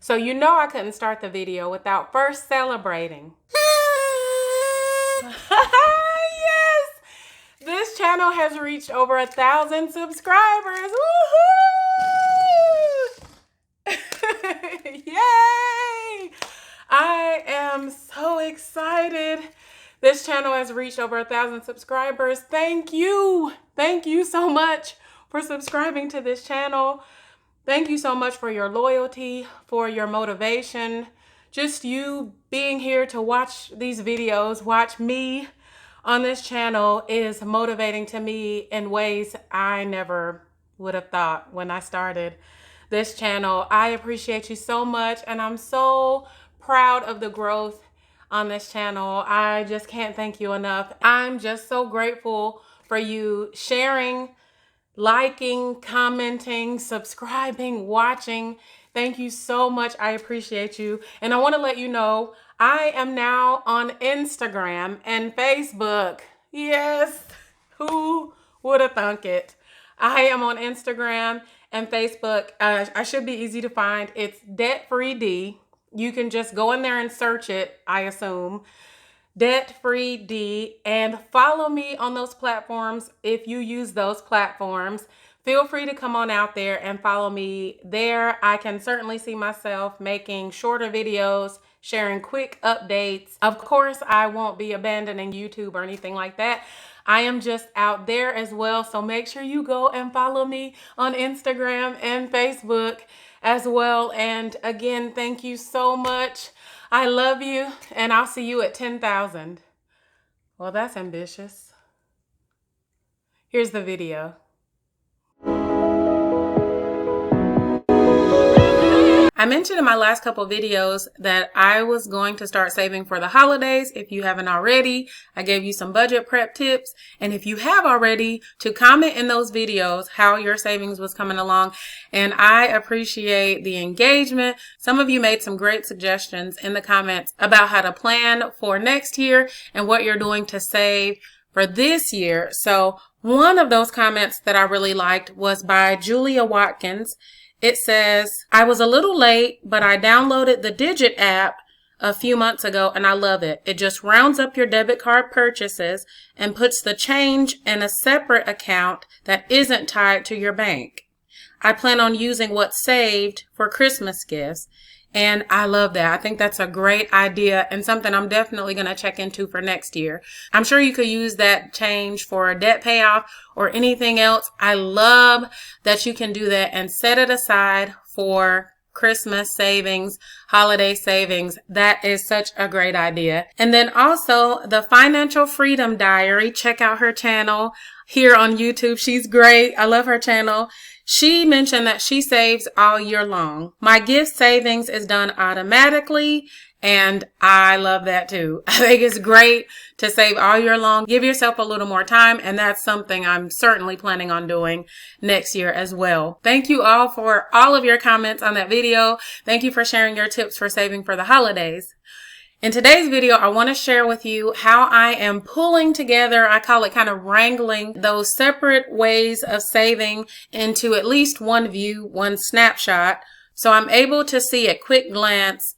So you know I couldn't start the video without first celebrating. Yes! This channel has reached over 1,000 subscribers. Woohoo! Yay! I am so excited. This channel has reached over 1,000 subscribers. Thank you. Thank you so much for subscribing to this channel. Thank you so much for your loyalty, for your motivation. Just you being here to watch these videos, watch me on this channel is motivating to me in ways I never would have thought when I started this channel. I appreciate you so much, and I'm so proud of the growth on this channel. I just can't thank you enough. I'm just so grateful for you sharing, liking, commenting, subscribing, watching. Thank you so much. I appreciate you. And I want to let you know I am now on Instagram and Facebook. Yes, who would have thunk it? I am on Instagram and Facebook. I should be easy to find. It's Debt Free D. You can just go in there and search it, I assume. Debt Free D, and follow me on those platforms. If you use those platforms, feel free to come on out there and follow me there. I can certainly see myself making shorter videos, sharing quick updates. Of course, I won't be abandoning YouTube or anything like that. I am just out there as well. So make sure you go and follow me on Instagram and Facebook as well. And again, thank you so much. I love you, and I'll see you at 10,000. Well, that's ambitious. Here's the video. I mentioned in my last couple videos that I was going to start saving for the holidays. If you haven't already, I gave you some budget prep tips. And if you have already, to comment in those videos how your savings was coming along. And I appreciate the engagement. Some of you made some great suggestions in the comments about how to plan for next year and what you're doing to save for this year. So one of those comments that I really liked was by Julia Watkins. It says, I was a little late, but I downloaded the Digit app a few months ago and I love it. It just rounds up your debit card purchases and puts the change in a separate account that isn't tied to your bank. I plan on using what's saved for Christmas gifts. And I love that. I think that's a great idea and something I'm definitely going to check into for next year. I'm sure you could use that change for a debt payoff or anything else. I love that you can do that and set it aside for Christmas savings, holiday savings. That is such a great idea. And then also the Financial Freedom Diary. Check out her channel here on YouTube. She's great. I love her channel. She mentioned that she saves all year long. My gift savings is done automatically, and I love that too. I think it's great to save all year long. Give yourself a little more time, and that's something I'm certainly planning on doing next year as well. Thank you all for all of your comments on that video. Thank you for sharing your tips for saving for the holidays. In today's video, I want to share with you how I am pulling together, I call it kind of wrangling those separate ways of saving into at least one view, one snapshot. So I'm able to see at quick glance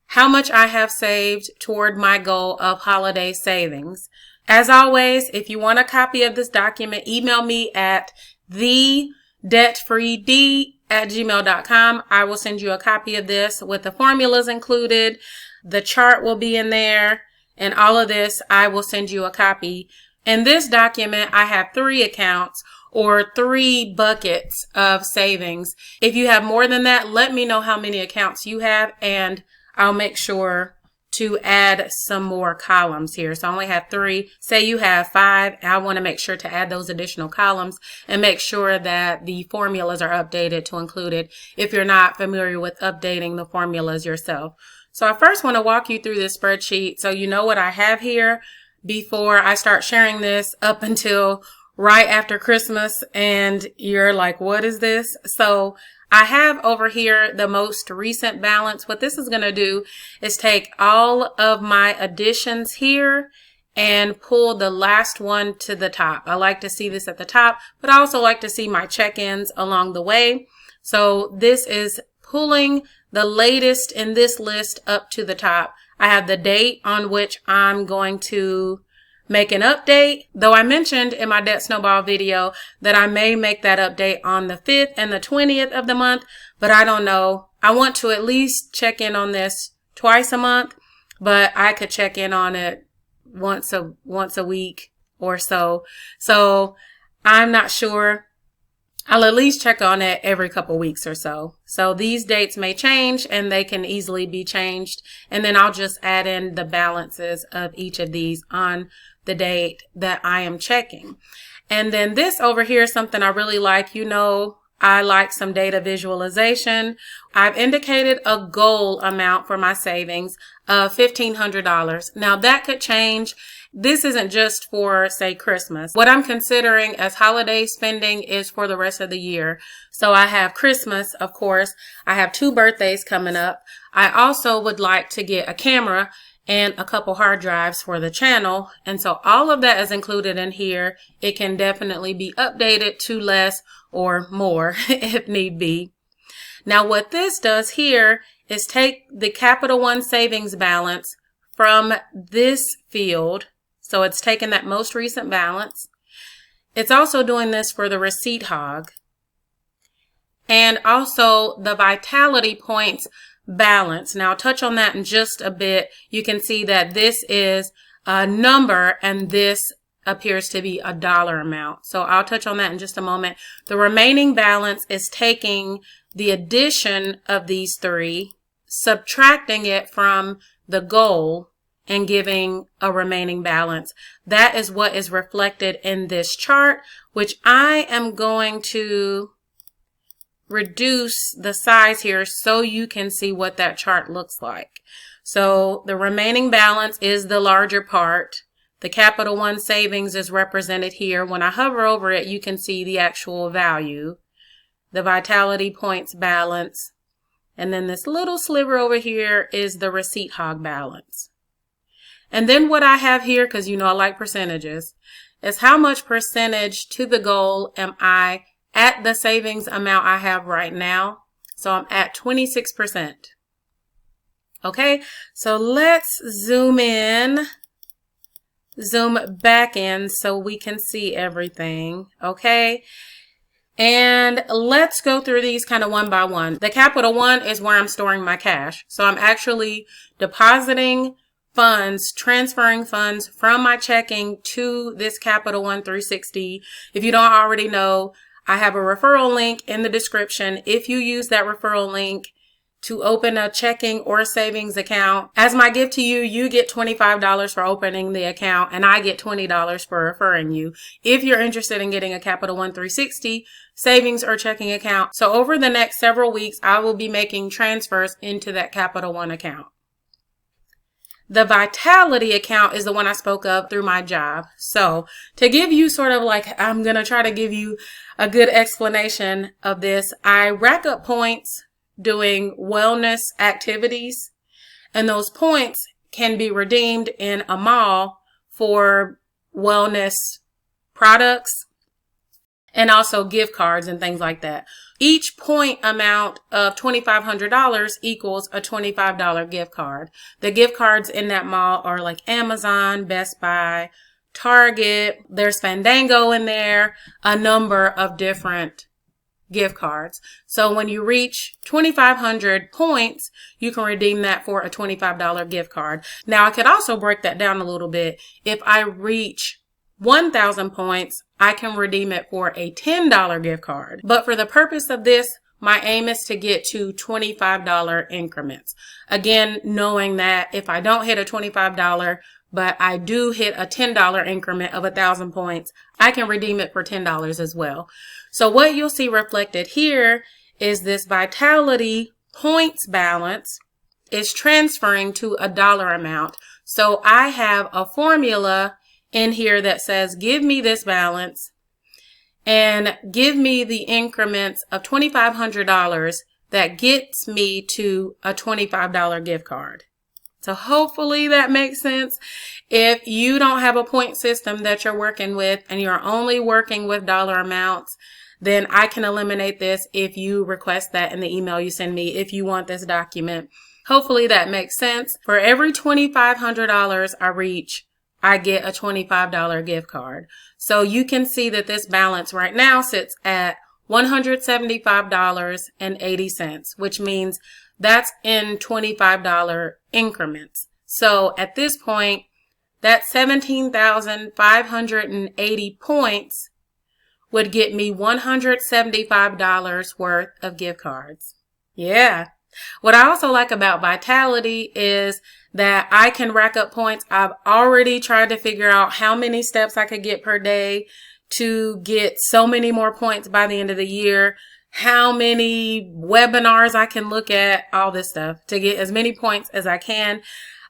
how much I have saved toward my goal of holiday savings. As always, if you want a copy of this document, email me at thedebtfreed@gmail.com. I will send you a copy of this with the formulas included. The chart will be in there, and all of this, I will send you a copy. In this document, I have 3 accounts or 3 buckets of savings. If you have more than that, let me know how many accounts you have, and I'll make sure to add some more columns here. So I only have 3. Say you have 5. I want to make sure to add those additional columns and make sure that the formulas are updated to include it if you're not familiar with updating the formulas yourself. So I first want to walk you through this spreadsheet so you know what I have here before I start sharing this up until right after Christmas and you're like, what is this? So I have over here the most recent balance. What this is going to do is take all of my additions here and pull the last one to the top. I like to see this at the top, but I also like to see my check-ins along the way. So this is pulling the latest in this list up to the top. I have the date on which I'm going to make an update, though I mentioned in my Debt Snowball video that I may make that update on the 5th and the 20th of the month, but I don't know. I want to at least check in on this twice a month, but I could check in on it once a week or so. So I'm not sure. I'll at least check on it every couple weeks or so. So these dates may change and they can easily be changed. And then I'll just add in the balances of each of these on the date that I am checking. And then this over here is something I really like. You know, I like some data visualization. I've indicated a goal amount for my savings of $1,500. Now that could change. This isn't just for, say, Christmas. What I'm considering as holiday spending is for the rest of the year. So I have Christmas, of course. I have 2 birthdays coming up. I also would like to get a camera and a couple hard drives for the channel. And so all of that is included in here. It can definitely be updated to less or more if need be. Now what this does here is take the Capital One savings balance from this field. So it's taking that most recent balance. It's also doing this for the receipt hog and also the vitality points balance. Now I'll touch on that in just a bit. You can see that this is a number and this appears to be a dollar amount. So I'll touch on that in just a moment. The remaining balance is taking the addition of these 3, subtracting it from the goal, and giving a remaining balance. That is what is reflected in this chart, which I am going to reduce the size here so you can see what that chart looks like. So the remaining balance is the larger part. The Capital One savings is represented here. When I hover over it, you can see the actual value, the vitality points balance, and then this little sliver over here is the receipt hog balance. And then what I have here, because you know I like percentages, is how much percentage to the goal am I at the savings amount I have right now. So I'm at 26%. Okay, so let's zoom in, zoom back in so we can see everything. Okay, and let's go through these kind of one by one. The Capital One is where I'm storing my cash. So I'm actually depositing funds, transferring funds from my checking to this Capital One 360. If you don't already know, I have a referral link in the description. If you use that referral link to open a checking or savings account, as my gift to you, you get $25 for opening the account and I get $20 for referring you. If you're interested in getting a Capital One 360 savings or checking account. So over the next several weeks, I will be making transfers into that Capital One account. The Vitality account is the one I spoke of through my job. So to give you sort of like, I'm going to try to give you a good explanation of this. I rack up points doing wellness activities, and those points can be redeemed in a mall for wellness products and also gift cards and things like that. Each point amount of $2,500 equals a $25 gift card. The gift cards in that mall are like Amazon, Best Buy, Target. There's Fandango in there, a number of different gift cards. So when you reach 2,500 points, you can redeem that for a $25 gift card. Now I could also break that down a little bit. If I reach 1,000 points, I can redeem it for a $10 gift card. But for the purpose of this, my aim is to get to $25 increments. Again, knowing that if I don't hit a $25, but I do hit a $10 increment of 1,000 points, I can redeem it for $10 as well. So what you'll see reflected here is this Vitality points balance is transferring to a dollar amount. So I have a formula in here that says, give me this balance and give me the increments of $2,500 that gets me to a $25 gift card. So hopefully that makes sense. If you don't have a point system that you're working with and you're only working with dollar amounts, then I can eliminate this if you request that in the email you send me if you want this document. Hopefully that makes sense. For every $2,500 I reach, I get a $25 gift card. So you can see that this balance right now sits at $175.80, which means that's in $25 increments. So at this point, that 17,580 points would get me $175 worth of gift cards. Yeah. What I also like about Vitality is that I can rack up points. I've already tried to figure out how many steps I could get per day to get so many more points by the end of the year, how many webinars I can look at, all this stuff to get as many points as I can.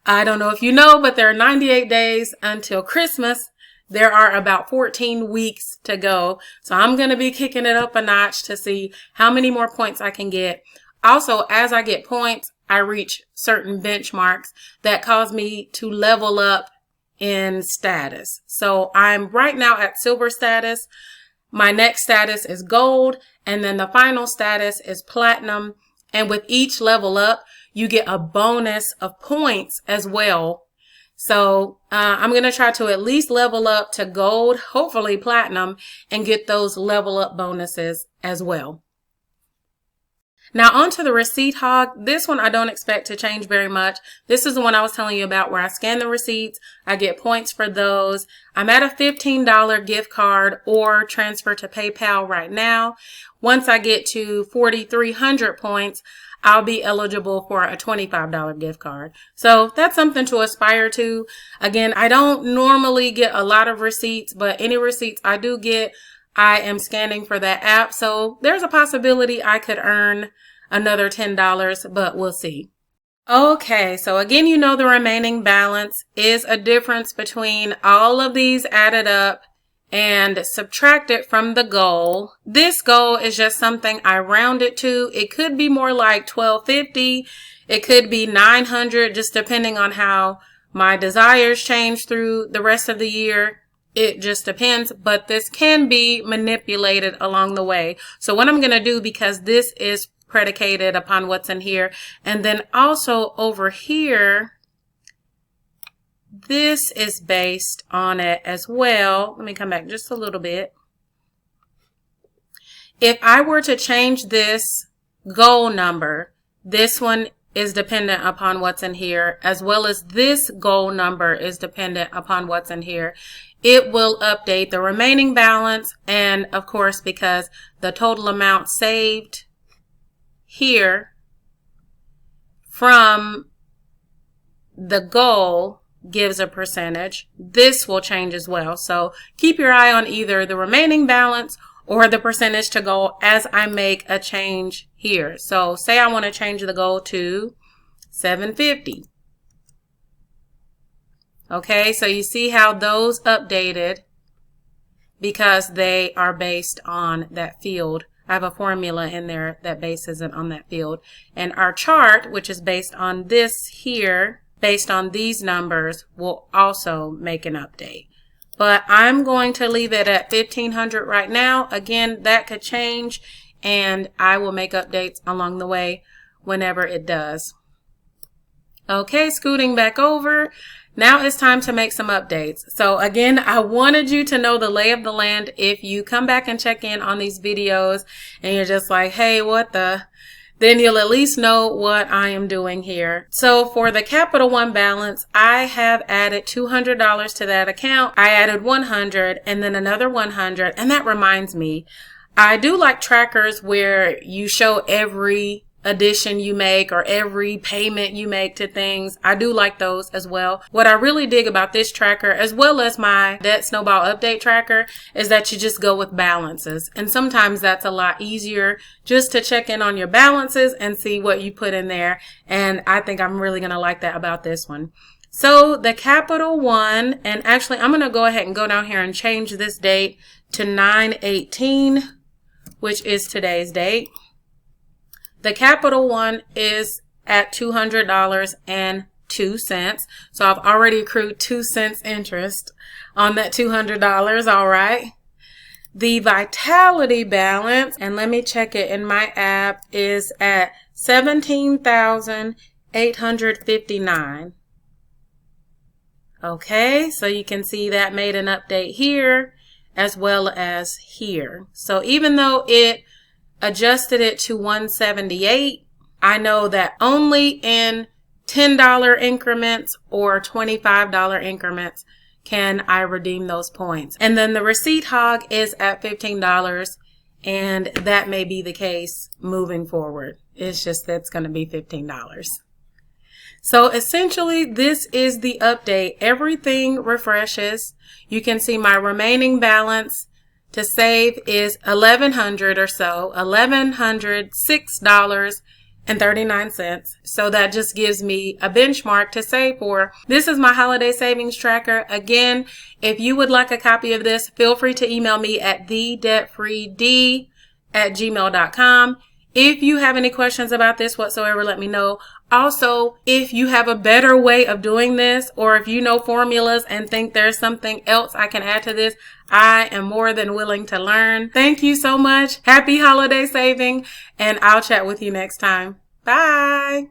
I don't know if you know, but there are 98 days until Christmas. There are about 14 weeks to go. So I'm going to be kicking it up a notch to see how many more points I can get. Also, as I get points, I reach certain benchmarks that cause me to level up in status. So I'm right now at silver status. My next status is gold, and then the final status is platinum. And with each level up, you get a bonus of points as well. So I'm going to try to at least level up to gold, hopefully platinum, and get those level up bonuses as well. Now on to the receipt hog. This one I don't expect to change very much. This is the one I was telling you about where I scan the receipts. I get points for those. I'm at a $15 gift card or transfer to PayPal right now. Once I get to 4,300 points, I'll be eligible for a $25 gift card. So that's something to aspire to. Again, I don't normally get a lot of receipts, but any receipts I do get, I am scanning for that app. So there's a possibility I could earn another $10, but we'll see. Okay, so again, you know the remaining balance is a difference between all of these added up and subtracted from the goal. This goal is just something I rounded to. It could be more like $1,250. It could be $900, just depending on how my desires change through the rest of the year. It just depends, but this can be manipulated along the way. So what I'm going to do, because this is predicated upon what's in here, and then also over here, this is based on it as well. Let me come back just a little bit. If I were to change this goal number, this one is dependent upon what's in here, as well as this goal number is dependent upon what's in here. It will update the remaining balance, and of course, because the total amount saved here from the goal gives a percentage, this will change as well. So keep your eye on either the remaining balance or the percentage to goal as I make a change here. So say I want to change the goal to 750. Okay, so you see how those updated because they are based on that field. I have a formula in there that bases it on that field. And our chart, which is based on this here, based on these numbers, will also make an update. But I'm going to leave it at 1,500 right now. Again, that could change, and I will make updates along the way whenever it does. Okay, scooting back over. Now it's time to make some updates. So again, I wanted you to know the lay of the land. If you come back and check in on these videos and you're just like, hey, what the, then you'll at least know what I am doing here. So for the Capital One balance, I have added $200 to that account. I added 100 and then another 100. And that reminds me, I do like trackers where you show every addition you make or every payment you make to things. I do like those as well. What I really dig about this tracker, as well as my Debt Snowball update tracker, is that you just go with balances. And sometimes that's a lot easier just to check in on your balances and see what you put in there. And I think I'm really going to like that about this one. So the Capital One, and actually I'm going to go ahead and go down here and change this date to 9/18, which is today's date. The Capital One is at $200.02. So I've already accrued 2 cents interest on that $200. All right. The Vitality balance, and let me check it in my app, is at $17,859. Okay, so you can see that made an update here as well as here. So even though it adjusted it to 178, I know that only in $10 increments or $25 increments can I redeem those points. And then the receipt hog is at $15, and that may be the case moving forward. It's just that's going to be $15. So essentially, this is the update. Everything refreshes. You can see my remaining balance to save is $1,100 or so, $1,106.39. So that just gives me a benchmark to save for. This is my holiday savings tracker. Again, if you would like a copy of this, feel free to email me at thedebtfreed@gmail.com. If you have any questions about this whatsoever, let me know. Also, if you have a better way of doing this, or if you know formulas and think there's something else I can add to this, I am more than willing to learn. Thank you so much. Happy holiday saving, and I'll chat with you next time. Bye.